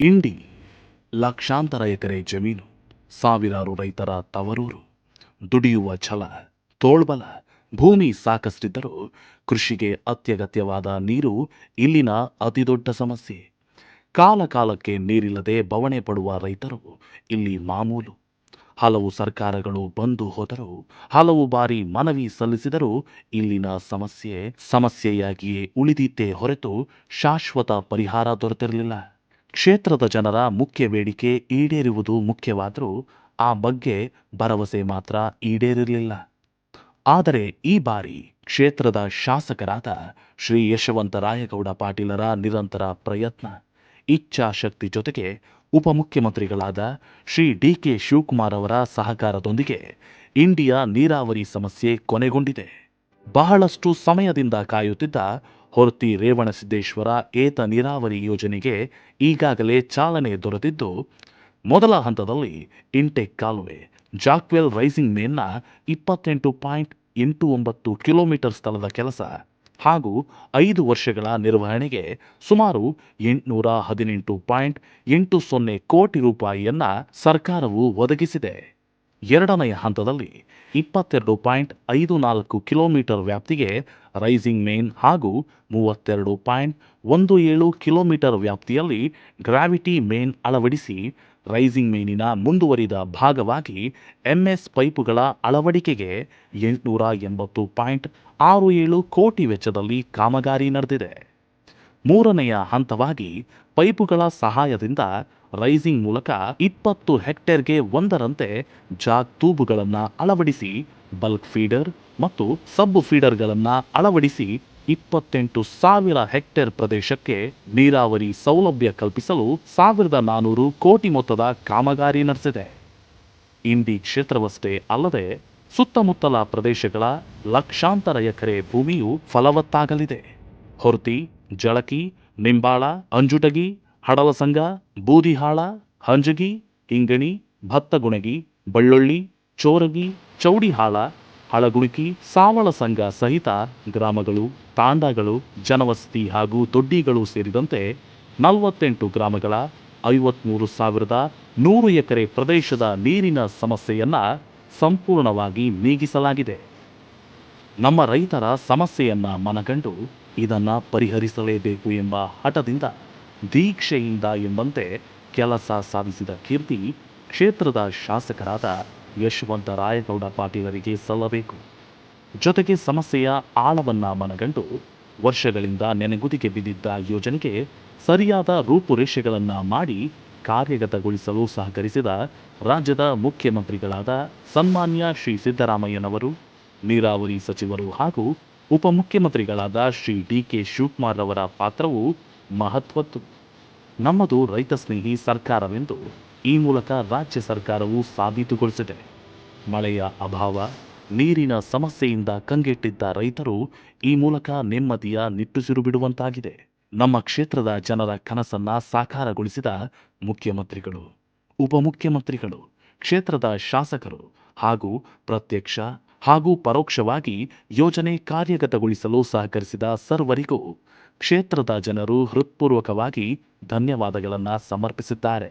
ಇಂಡಿ ಲಕ್ಷಾಂತರ ಎಕರೆ ಜಮೀನು, ಸಾವಿರಾರು ರೈತರ ತವರೂರು. ದುಡಿಯುವ ಛಲ, ತೋಳ್ಬಲ, ಭೂಮಿ ಸಾಕಷ್ಟಿದ್ದರೂ ಕೃಷಿಗೆ ಅತ್ಯಗತ್ಯವಾದ ನೀರು ಇಲ್ಲಿನ ಅತಿದೊಡ್ಡ ಸಮಸ್ಯೆ. ಕಾಲಕಾಲಕ್ಕೆ ನೀರಿಲ್ಲದೆ ಬವಣೆ ಪಡುವ ರೈತರು ಇಲ್ಲಿ ಮಾಮೂಲು. ಹಲವು ಸರ್ಕಾರಗಳು ಬಂದು ಹೋದರೂ, ಹಲವು ಬಾರಿ ಮನವಿ ಸಲ್ಲಿಸಿದರೂ ಇಲ್ಲಿನ ಸಮಸ್ಯೆಯಾಗಿಯೇ ಉಳಿದಿತ್ತೇ ಹೊರತು ಶಾಶ್ವತ ಪರಿಹಾರ ದೊರೆತಿರಲಿಲ್ಲ. ಕ್ಷೇತ್ರದ ಜನರ ಮುಖ್ಯ ಬೇಡಿಕೆ ಈಡೇರುವುದು ಮುಖ್ಯವಾದರೂ ಆ ಬಗ್ಗೆ ಭರವಸೆ ಮಾತ್ರ ಈಡೇರಿರಲಿಲ್ಲ. ಆದರೆ ಈ ಬಾರಿ ಕ್ಷೇತ್ರದ ಶಾಸಕರಾದ ಶ್ರೀ ಯಶವಂತರಾಯಗೌಡ ಪಾಟೀಲರ ನಿರಂತರ ಪ್ರಯತ್ನ, ಇಚ್ಛಾಶಕ್ತಿ ಜೊತೆಗೆ ಉಪಮುಖ್ಯಮಂತ್ರಿಗಳಾದ ಶ್ರೀ ಡಿ.ಕೆ. ಶಿವಕುಮಾರ್ ಅವರ ಸಹಕಾರದೊಂದಿಗೆ ಇಂಡಿಯ ನೀರಾವರಿ ಸಮಸ್ಯೆ ಕೊನೆಗೊಂಡಿದೆ. ಬಹಳಷ್ಟು ಸಮಯದಿಂದ ಕಾಯುತ್ತಿದ್ದ ಹೊರ್ತಿ ರೇವಣಸಿದ್ದೇಶ್ವರ ಏತ ನೀರಾವರಿ ಯೋಜನೆಗೆ ಈಗಾಗಲೇ ಚಾಲನೆ ದೊರೆತಿದ್ದು, ಮೊದಲ ಹಂತದಲ್ಲಿ ಇಂಟೆಕ್ ಕಾಲುವೆ, ಜಾಕ್ವೆಲ್ ರೈಸಿಂಗ್ ಮೇನ್ನ 28.89 ಕಿಲೋಮೀಟರ್ ಸ್ಥಳದ ಕೆಲಸ ಹಾಗೂ 5 ವರ್ಷಗಳ ನಿರ್ವಹಣೆಗೆ ಸುಮಾರು 818.80 ಕೋಟಿ ರೂಪಾಯಿಯನ್ನ ಸರ್ಕಾರವು ಒದಗಿಸಿದೆ. ಎರಡನೆಯ ಹಂತದಲ್ಲಿ 22.54 ಕಿಲೋಮೀಟರ್ ವ್ಯಾಪ್ತಿಗೆ ರೈಸಿಂಗ್ ಮೇನ್ ಹಾಗೂ 32.17 ಕಿಲೋಮೀಟರ್ ವ್ಯಾಪ್ತಿಯಲ್ಲಿ ಗ್ರಾವಿಟಿ ಮೇನ್ ಅಳವಡಿಸಿ, ರೈಸಿಂಗ್ ಮೇನಿನ ಮುಂದುವರಿದ ಭಾಗವಾಗಿ ಎಂಎಸ್ ಪೈಪುಗಳ ಅಳವಡಿಕೆಗೆ 880.67 ಕೋಟಿ ವೆಚ್ಚದಲ್ಲಿ ಕಾಮಗಾರಿ ನಡೆದಿದೆ. ಮೂರನೆಯ ಹಂತವಾಗಿ ಪೈಪುಗಳ ಸಹಾಯದಿಂದ ರೈಸಿಂಗ್ ಮೂಲಕ 20 ಹೆಕ್ಟೇರ್ಗೆ ಒಂದರಂತೆ ಜಾಗ್ ತೂಬುಗಳನ್ನು ಅಳವಡಿಸಿ, ಬಲ್ಕ್ ಫೀಡರ್ ಮತ್ತು ಸಬ್ ಫೀಡರ್ಗಳನ್ನು ಅಳವಡಿಸಿ 28,000 ಹೆಕ್ಟೇರ್ ಪ್ರದೇಶಕ್ಕೆ ನೀರಾವರಿ ಸೌಲಭ್ಯ ಕಲ್ಪಿಸಲು 1,400 ಕೋಟಿ ಮೊತ್ತದ ಕಾಮಗಾರಿ ನಡೆಸಿದೆ. ಇಂಡಿ ಕ್ಷೇತ್ರವಷ್ಟೇ ಅಲ್ಲದೆ ಸುತ್ತಮುತ್ತಲ ಪ್ರದೇಶಗಳ ಲಕ್ಷಾಂತರ ಎಕರೆ ಭೂಮಿಯು ಫಲವತ್ತಾಗಲಿದೆ. ಹೊರ್ತಿ, ಜಳಕಿ, ನಿಂಬಾಳ, ಅಂಜುಟಗಿ, ಹಡಲಸಂಗ, ಬೂದಿಹಾಳ, ಹಂಜಗಿ, ಇಂಗಣಿ, ಭತ್ತಗುಣಗಿ, ಬಳ್ಳೊಳ್ಳಿ, ಚೋರಗಿ, ಚೌಡಿಹಾಳ, ಹಳಗುಣಿಕಿ, ಸಾವಳಸಂಗ ಸಹಿತ ಗ್ರಾಮಗಳು, ತಾಂಡಗಳು, ಜನವಸತಿ ಹಾಗೂ ದೊಡ್ಡಿಗಳು ಸೇರಿದಂತೆ 48 ಗ್ರಾಮಗಳ 53,100 ಎಕರೆ ಪ್ರದೇಶದ ನೀರಿನ ಸಮಸ್ಯೆಯನ್ನ ಸಂಪೂರ್ಣವಾಗಿ ನೀಗಿಸಲಾಗಿದೆ. ನಮ್ಮ ರೈತರ ಸಮಸ್ಯೆಯನ್ನ ಮನಗಂಡು ಇದನ್ನ ಪರಿಹರಿಸಲೇಬೇಕು ಎಂಬ ಹಠದಿಂದ, ದೀಕ್ಷೆಯಿಂದ ಎಂಬಂತೆ ಕೆಲಸ ಸಾಧಿಸಿದ ಕೀರ್ತಿ ಕ್ಷೇತ್ರದ ಶಾಸಕರಾದ ಯಶವಂತರಾಯಗೌಡ ಪಾಟೀಲರಿಗೆ ಸಲ್ಲಬೇಕು. ಜೊತೆಗೆ ಸಮಸ್ಯೆಯ ಆಳವನ್ನ ಮನಗಂಡು ವರ್ಷಗಳಿಂದ ನೆನೆಗುದಿಗೆ ಬಿದ್ದಿದ್ದ ಯೋಜನೆಗೆ ಸರಿಯಾದ ರೂಪುರೇಷೆಗಳನ್ನು ಮಾಡಿ ಕಾರ್ಯಗತಗೊಳಿಸಲು ಸಹಕರಿಸಿದ ರಾಜ್ಯದ ಮುಖ್ಯಮಂತ್ರಿಗಳಾದ ಸನ್ಮಾನ್ಯ ಶ್ರೀ ಸಿದ್ದರಾಮಯ್ಯನವರು, ನೀರಾವರಿ ಸಚಿವರು ಹಾಗೂ ಉಪಮುಖ್ಯಮಂತ್ರಿಗಳಾದ ಶ್ರೀ ಡಿ.ಕೆ. ಶಿವಕುಮಾರ್ ಅವರ ಪಾತ್ರವು ಮಹತ್ವದ್ದು. ನಮ್ಮದು ರೈತ ಸ್ನೇಹಿ ಸರ್ಕಾರವೆಂದು ಈ ಮೂಲಕ ರಾಜ್ಯ ಸರ್ಕಾರವು ಸಾಬೀತುಗೊಳಿಸಿದೆ. ಮಳೆಯ ಅಭಾವ, ನೀರಿನ ಸಮಸ್ಯೆಯಿಂದ ಕಂಗೆಟ್ಟಿದ್ದ ರೈತರು ಈ ಮೂಲಕ ನೆಮ್ಮದಿಯ ನಿಟ್ಟುಸಿರು ಬಿಡುವಂತಾಗಿದೆ. ನಮ್ಮ ಕ್ಷೇತ್ರದ ಜನರ ಕನಸನ್ನ ಸಾಕಾರಗೊಳಿಸಿದ ಮುಖ್ಯಮಂತ್ರಿಗಳು, ಉಪಮುಖ್ಯಮಂತ್ರಿಗಳು, ಕ್ಷೇತ್ರದ ಶಾಸಕರು ಹಾಗೂ ಪ್ರತ್ಯಕ್ಷ ಹಾಗೂ ಪರೋಕ್ಷವಾಗಿ ಯೋಜನೆ ಕಾರ್ಯಗತಗೊಳಿಸಲು ಸಹಕರಿಸಿದ ಸರ್ವರಿಗೂ ಕ್ಷೇತ್ರದ ಜನರು ಹೃತ್ಪೂರ್ವಕವಾಗಿ ಧನ್ಯವಾದಗಳನ್ನು ಸಮರ್ಪಿಸಿದ್ದಾರೆ.